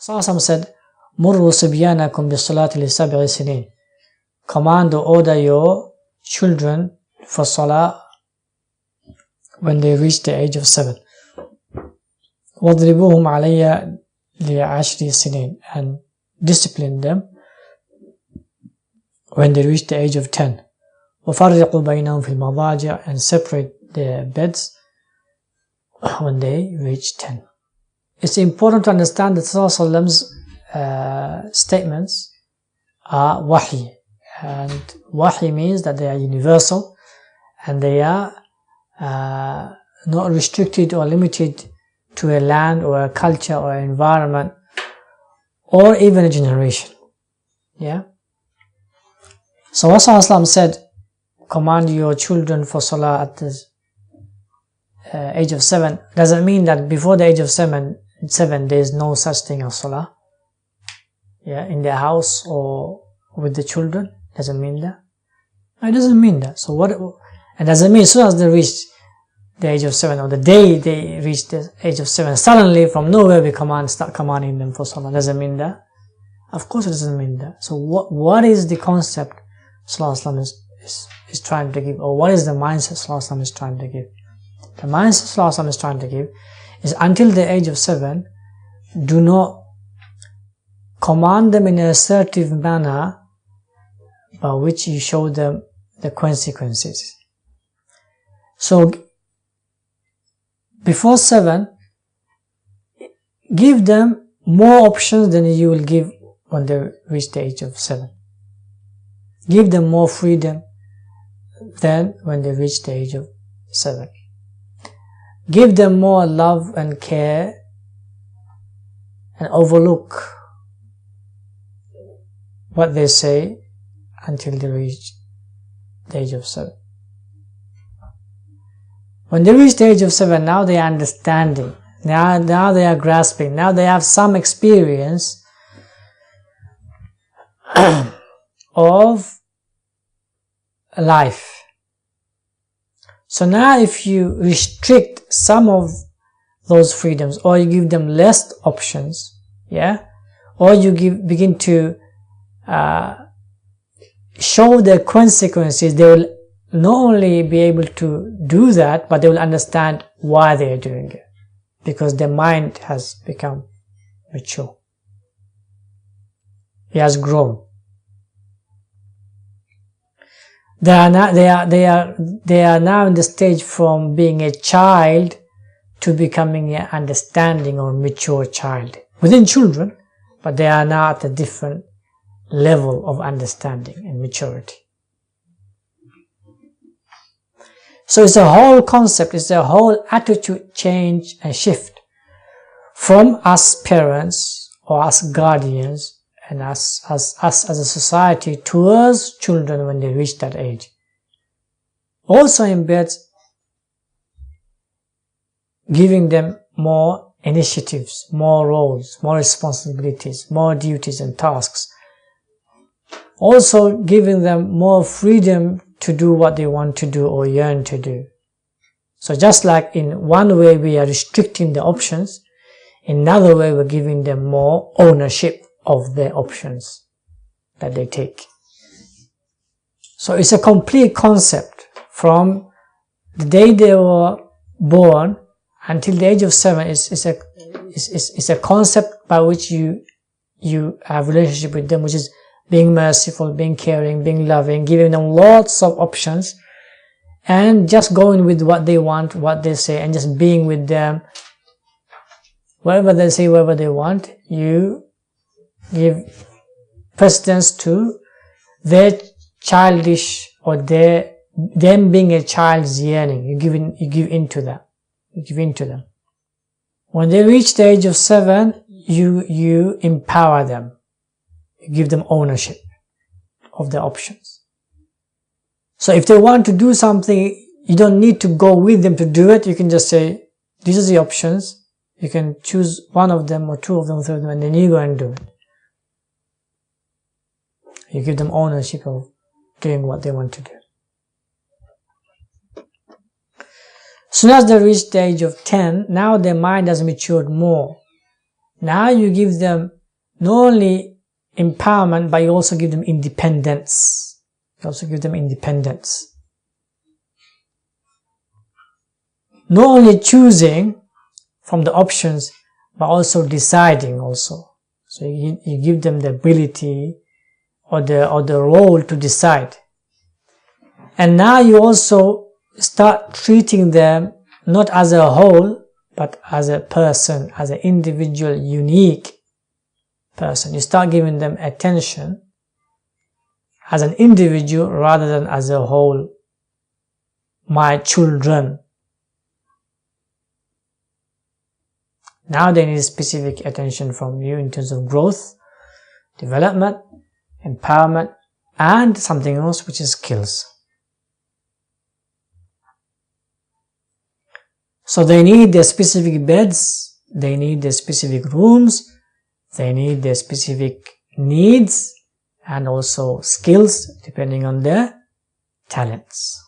Sallallahu said, Murru sibyanakum bis-salati li-sab'i sinin. Command or order your children for salah when they reach the age of 7. وَاضْرِبُوهُمْ عَلَيَّ لِعَشْرِ سِنِينَ. And discipline them when they reach the age of 10. وَفَرِّقُوا بَيْنَهُمْ فِي الْمَضَاجِعِ. And separate their beds when they reach 10. It's important to understand that Sallallahu statements are wahi. And wahi means that they are universal and they are not restricted or limited to a land or a culture or an environment or even a generation. Yeah. So Rasulullah said, command your children for salah at the age of 7. Doesn't mean that before the age of 7 there is no such thing as salah. Yeah, in their house or with the children. Doesn't mean that. It doesn't mean that. So what? And doesn't mean as soon as they reach the age of 7 or the day they reach the age of 7, suddenly from nowhere we start commanding them for salah. Doesn't mean that. Of course it doesn't mean that. So what is the concept Sallallahu is trying to give, or what is the mindset Sallallahu is trying to give? The mindset Sallallahu is trying to give is until the age of 7, do not command them in an assertive manner by which you show them the consequences. So before 7, give them more options than you will give when they reach the age of 7. Give them more freedom than when they reach the age of 7. Give them more love and care and overlook what they say until they reach the age of 7. When they reach the age of 7, now they are understanding, now they are grasping, now they have some experience of life. So now if you restrict some of those freedoms, or you give them less options, yeah, or you begin to show the consequences, they will not only be able to do that, but they will understand why they are doing it, because their mind has become mature. It has grown. They are now in the stage from being a child to becoming an understanding or mature child within children, but they are now at a different level of understanding and maturity. So it's a whole concept, it's a whole attitude change and shift from us parents or us guardians and us as a society towards children when they reach that age. Also embeds giving them more initiatives, more roles, more responsibilities, more duties and tasks. Also giving them more freedom to do what they want to do or yearn to do. So just like in one way we are restricting the options, in another way we're giving them more ownership of their options that they take. So it's a complete concept from the day they were born until the age of 7. It's a concept by which you have a relationship with them, which is being merciful, being caring, being loving, giving them lots of options and just going with what they want, what they say, and just being with them. Whatever they say, whatever they want, you give precedence to their childish or them being a child's yearning. You give into that. You give into them. When they reach the age of 7, you empower them. You give them ownership of their options. So if they want to do something, you don't need to go with them to do it. You can just say, these are the options. You can choose one of them or two of them, three of them, and then you go and do it. You give them ownership of doing what they want to do. Soon as they reach the age of 10, now their mind has matured more. Now you give them not only empowerment, but you also give them independence. You also give them independence. Not only choosing from the options, but also deciding also. So you give them the ability or the role to decide. And now you also start treating them not as a whole, but as a person, as an individual, unique person. You start giving them attention as an individual rather than as a whole. My children. Now they need specific attention from you in terms of growth, development, empowerment, and something else, which is skills. So they need their specific beds, they need their specific rooms, they need their specific needs, and also skills depending on their talents.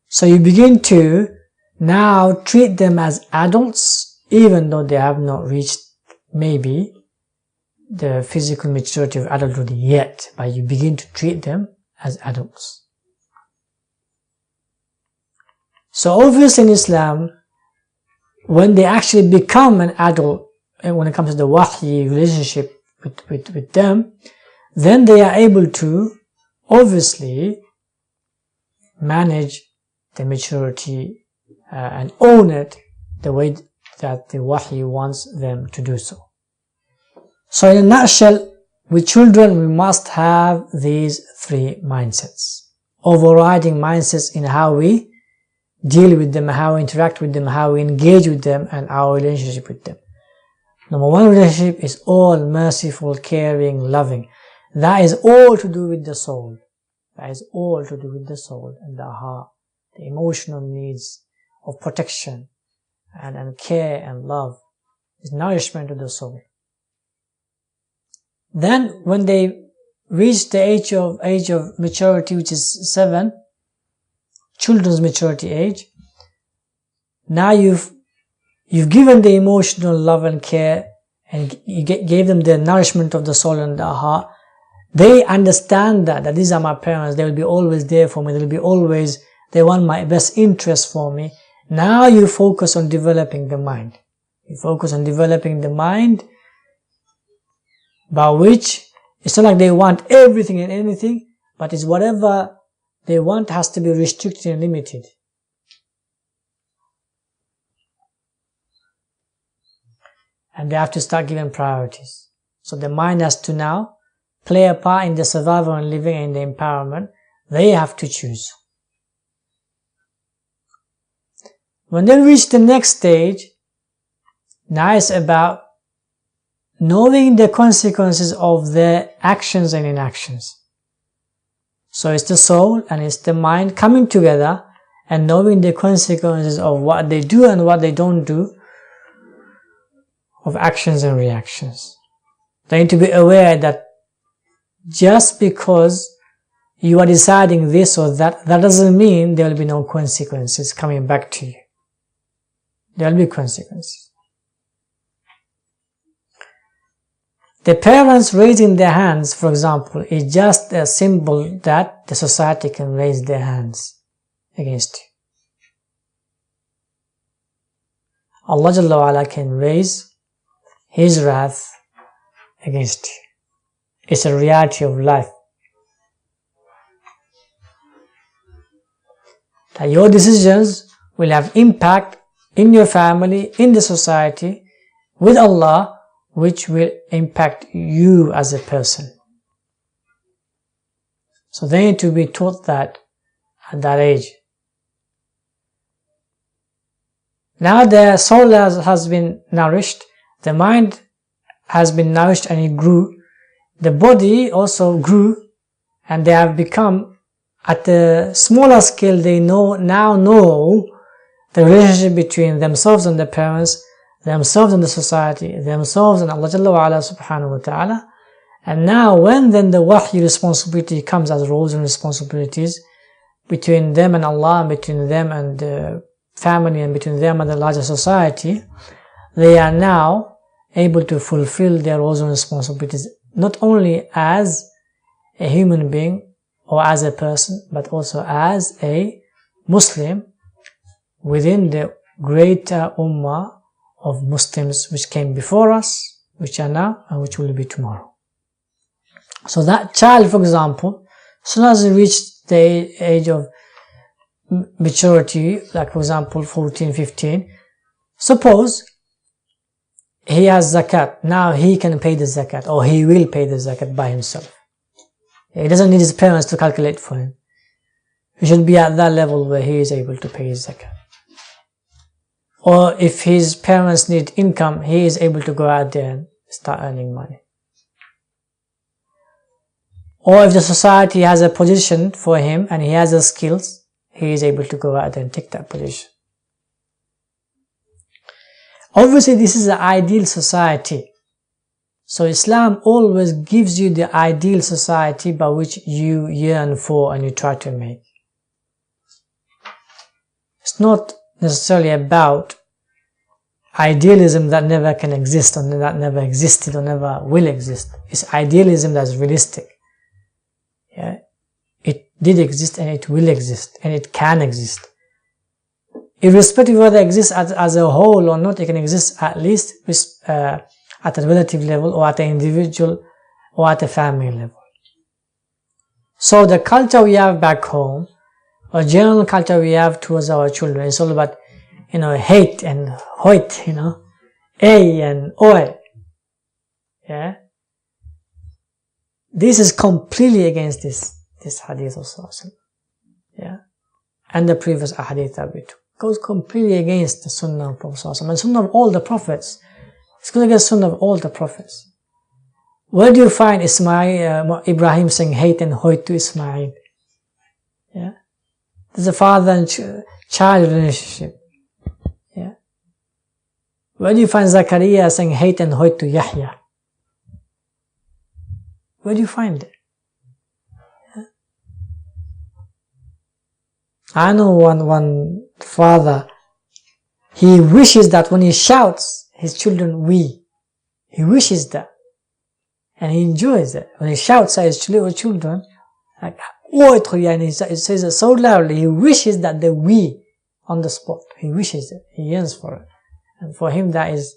So you begin to now treat them as adults, even though they have not reached maybe the physical maturity of adulthood yet, but you begin to treat them as adults. So obviously in Islam, when they actually become an adult, and when it comes to the wahy relationship with them, then they are able to obviously manage the maturity and own it the way that the wahy wants them to do so. So in a nutshell, with children we must have these three mindsets. Overriding mindsets in how we deal with them, how we interact with them, how we engage with them, and our relationship with them. Number one, relationship is all merciful, caring, loving. That is all to do with the soul. That is all to do with the soul and the heart, the emotional needs of protection and care and love is nourishment to the soul. Then when they reach the age of maturity, which is 7, children's maturity age, now you've given the emotional love and care, and you gave them the nourishment of the soul and the heart. They understand that these are my parents, they will be always there for me, they want my best interest for me. Now you focus on developing the mind. You focus on developing the mind, by which it's not like they want everything and anything, but it's whatever they want has to be restricted and limited. And they have to start giving priorities. So the mind has to now play a part in the survival and living and the empowerment. They have to choose. When they reach the next stage, now it's about knowing the consequences of their actions and inactions. So it's the soul and it's the mind coming together and knowing the consequences of what they do and what they don't do, of actions and reactions. They need to be aware that just because you are deciding this or that, that doesn't mean there will be no consequences coming back to you. There will be consequences. The parents raising their hands, for example, is just a symbol that the society can raise their hands against you. Allah Jalla wa Ala can raise His wrath against you. It's a reality of life. That your decisions will have impact in your family, in the society, with Allah, which will impact you as a person. So they need to be taught that at that age. Now their soul has been nourished, the mind has been nourished and it grew, the body also grew, and they have become, at the smaller scale, they now know the relationship between themselves and their parents, themselves and the society, themselves and Allah Jalla wa Ala subhanahu wa ta'ala. And now when then the wahy responsibility comes as roles and responsibilities between them and Allah, and between them and the family, and between them and the larger society, they are now able to fulfill their roles and responsibilities, not only as a human being or as a person, but also as a Muslim within the greater ummah of Muslims which came before us, which are now, and which will be tomorrow. So that child, for example, as soon as he reached the age of maturity, like for example 14, 15, suppose he has zakat, now he can pay the zakat, or he will pay the zakat by himself. He doesn't need his parents to calculate for him. He should be at that level where he is able to pay his zakat. Or if his parents need income, he is able to go out there and start earning money. Or if the society has a position for him and he has the skills, he is able to go out there and take that position. Obviously, this is the ideal society. So Islam always gives you the ideal society by which you yearn for and you try to make. It's not necessarily about idealism that never can exist, or that never existed, or never will exist. It's idealism that's realistic. Yeah, it did exist and it will exist and it can exist. Irrespective of whether it exists as a whole or not, it can exist at least at a relative level, or at an individual, or at a family level. So the culture we have back home, or general culture we have towards our children, is all about, hate and hoit, A and Oi. Yeah. This is completely against this hadith of Sallallahu. Yeah. And the previous hadith that we took. Goes completely against the sunnah of Prophet Sallallahu, and sunnah of all the prophets. It's going against sunnah of all the prophets. Where do you find Ibrahim saying hate and hoit to Ismail? Yeah. There's a father and child relationship. Yeah. Where do you find Zakaria saying hate and hoit to Yahya? Where do you find it? Yeah. I know one father, he wishes that when he shouts his children he wishes that, and he enjoys it. When he shouts at his little children, like, and he says it so loudly, he wishes that they on the spot. He wishes it, he yearns for it. And for him that is,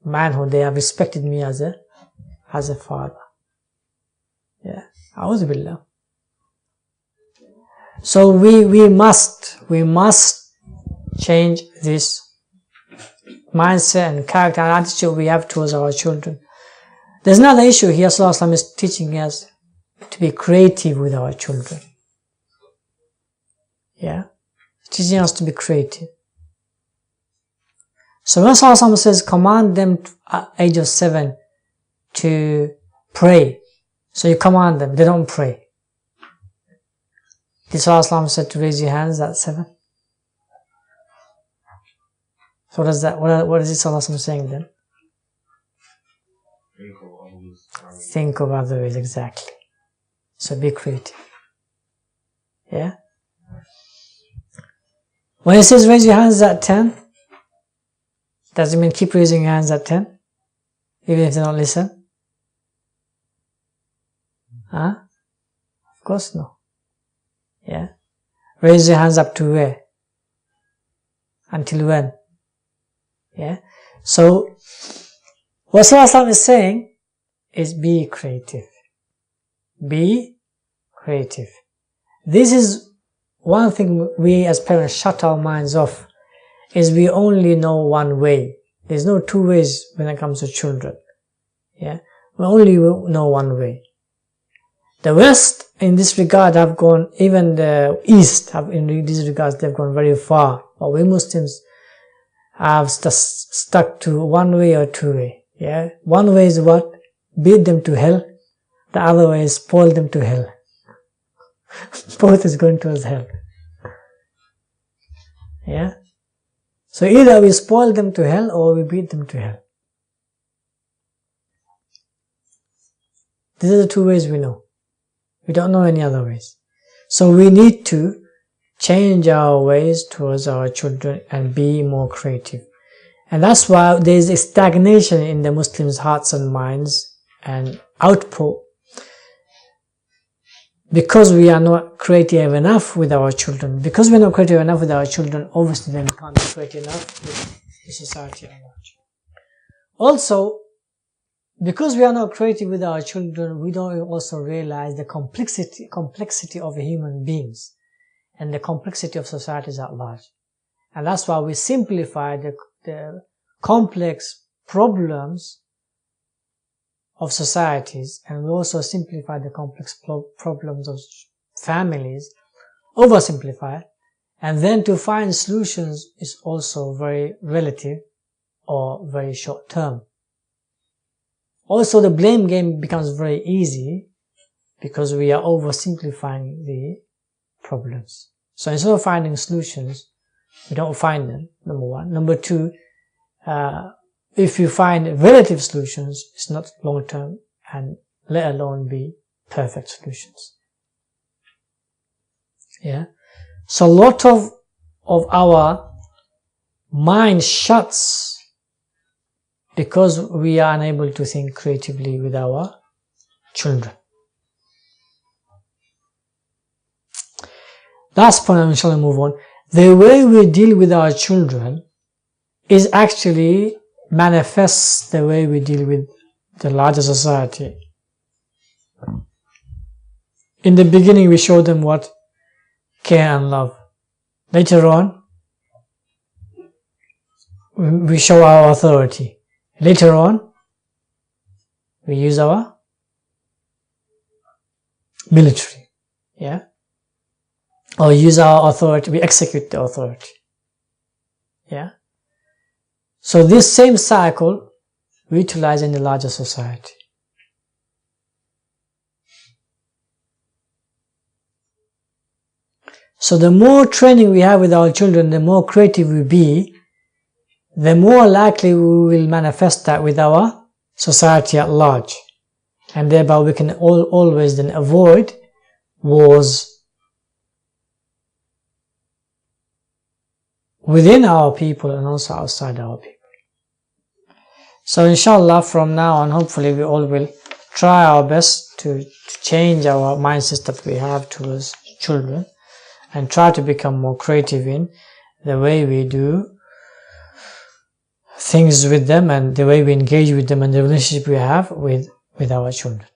manhood. They have respected me as a father. Yeah. A'udhu billah. So we must change this mindset and character and attitude we have towards our children. There's another issue here. Sallallahu is teaching us to be creative with our children. Yeah. Teaching us to be creative. So when Sallallahu says command them at age of 7 to pray, so you command them, they don't pray. Did Sallallahu said to raise your hands at 7? So what is that? What is Sallallahu saying then? Think of other ways, exactly. So be creative. Yeah? When it says raise your hands at 10, does it mean keep raising your hands at 10? Even if they don't listen? Huh? Of course no. Yeah? Raise your hands up to where? Until when? Yeah? So, what Sallallahu is saying is be creative. Be creative. This is one thing we as parents shut our minds off, is we only know one way. There's no two ways when it comes to children. Yeah? We only know one way. The West, in this regard, have gone, even the East, in these regards, they've gone very far. But we Muslims have stuck to one way or two way. Yeah? One way is what? Beat them to hell. The other way is spoil them to hell. Both is going towards hell. Yeah? So either we spoil them to hell or we beat them to hell. These are the two ways we know. We don't know any other ways. So we need to change our ways towards our children and be more creative. And that's why there is a stagnation in the Muslims' hearts and minds and output, because we are not creative enough with our children. Because we're not creative enough with our children, obviously then we can't be creative enough with the society at large. Also, because we are not creative with our children, we don't also realize the complexity of human beings and the complexity of societies at large. And that's why we simplify the complex problems of societies, and we also simplify the complex problems of families, oversimplify, and then to find solutions is also very relative or very short term. Also, the blame game becomes very easy because we are oversimplifying the problems. So instead of finding solutions, we don't find them, number one. Number two, if you find relative solutions, it's not long-term, and let alone be perfect solutions. Yeah. So a lot of our mind shuts because we are unable to think creatively with our children. Last point, and shall I move on? The way we deal with our children is actually manifests the way we deal with the larger society. In the beginning, we show them what? Care and love. Later on, we show our authority. Later on, we use our military, yeah? Or use our authority, we execute the authority, yeah? So this same cycle we utilize in the larger society. So the more training we have with our children, the more creative we be, the more likely we will manifest that with our society at large. And thereby we can always then avoid wars within our people and also outside our people. So inshallah, from now on, hopefully we all will try our best to change our mindset that we have towards children and try to become more creative in the way we do things with them and the way we engage with them and the relationship we have with our children.